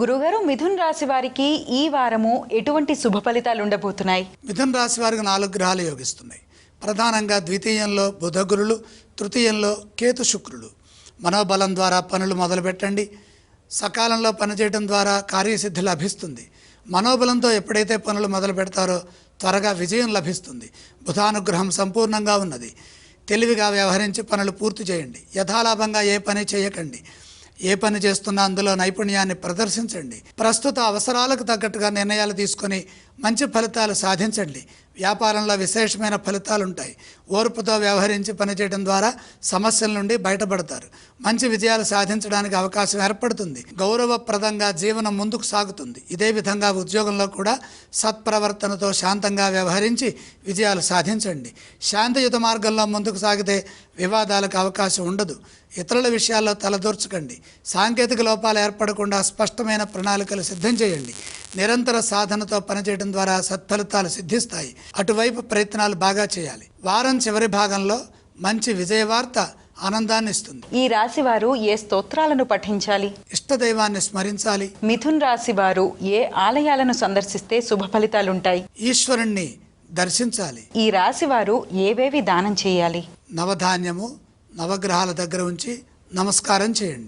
గురుగారు, మిథున్ రాశి వారికి ఈ వారము ఎటువంటి శుభ ఫలితాలు ఉండబోతున్నాయి? మిథున్ రాశి వారికి 4 గ్రహాలు యోగిస్తున్నాయి. ప్రధానంగా ద్వితీయంలో బుధ గురులు, తృతీయంలో కేతు శుక్రులు. మనోబలం ద్వారా పనులు మొదలుపెట్టండి. సకాలంలో పనిచేయడం ద్వారా కార్యసిద్ధి లభిస్తుంది. మనోబలంతో ఎప్పుడైతే పనులు మొదలు పెడతారో త్వరగా విజయం లభిస్తుంది. బుధానుగ్రహం సంపూర్ణంగా ఉన్నది. తెలివిగా వ్యవహరించి పనులు పూర్తి చేయండి. యథాలాభంగా ఏ పని చేయకండి. ఏ పని చేస్తున్నా అందులో నైపుణ్యాన్ని ప్రదర్శించండి. ప్రస్తుత అవసరాలకు తగ్గట్టుగా నిర్ణయాలు తీసుకొని మంచి ఫలితాలు సాధించండి. వ్యాపారంలో విశేషమైన ఫలితాలు ఉంటాయి. ఓర్పుతో వ్యవహరించి పనిచేయడం ద్వారా సమస్యల నుండి బయటపడతారు. మంచి విజయాలు సాధించడానికి అవకాశం ఏర్పడుతుంది. గౌరవప్రదంగా జీవనం ముందుకు సాగుతుంది. ఇదే విధంగా ఉద్యోగంలో కూడా సత్ప్రవర్తనతో శాంతంగా వ్యవహరించి విజయాలు సాధించండి. శాంతియుత మార్గంలో ముందుకు సాగితే వివాదాలకు అవకాశం ఉండదు. ఇతరుల విషయాల్లో తలదూర్చకండి. సాంకేతిక లోపాలు ఏర్పడకుండా స్పష్టమైన ప్రణాళికలు సిద్ధం చేయండి. నిరంతర సాధనతో పనిచేయడం ద్వారా సత్ఫలితాలు సిద్ధిస్తాయి. అటువైపు ప్రయత్నాలు బాగా చేయాలి. వారం చివరి భాగంలో మంచి విజయవార్త ఆనందాన్ని ఇస్తుంది. ఈ రాశి వారు ఏ స్తోత్రాలను పఠించాలి? ఇష్టదైవాన్ని స్మరించాలి. మిథున్ రాశి వారు ఏ ఆలయాలను సందర్శిస్తే శుభ ఫలితాలుంటాయి? ఈశ్వరుణ్ణి దర్శించాలి. ఈ రాశి వారు ఏవేవి దానం చేయాలి? నవధాన్యము నవగ్రహాల దగ్గర ఉంచి నమస్కారం చేయండి.